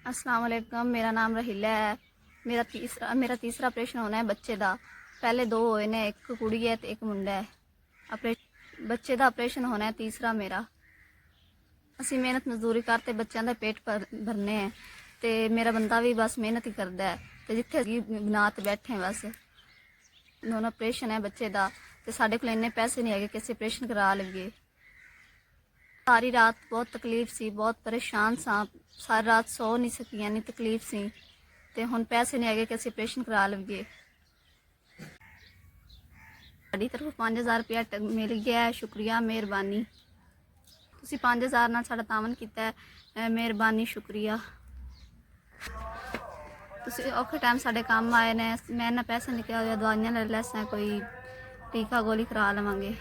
अस्सलाम वालेकुम। मेरा नाम रहीला है। मेरा तीसरा ऑपरेशन होना है बच्चे का। पहले दो होए ने, एक कुड़ी है तो एक मुंडा है। बच्चे का ऑपरेशन होना है तीसरा मेरा। असी मेहनत मजदूरी करते बच्चों का पेट भरने हैं तो मेरा बंदा भी बस मेहनत ही करता है तो जिथे बना ते बैठे बस। दोनों ऑपरेशन है बच्चे का तो साढ़े को इन्ने पैसे नहीं है कि असी ऑपरेशन करा लईए। सारी रात बहुत तकलीफ सी, बहुत परेशान सा। सारी रात सो नहीं सकी, इन्नी तकलीफ सी ते हुण पैसे नहीं है कि असी ऑपरेशन करा लईए। साडी तरफ 5000 रुपया मिल गया है। शुक्रिया, मेहरबानी। तुसीं 5000 नाल साडा तावन कीता है, मेहरबानी, शुक्रिया। तुसीं औखे टाइम साडे काम आए ने। मैं इन्ना पैसे निकल दवाइयां ले लैसां, कोई टीका गोली करा लवांगे।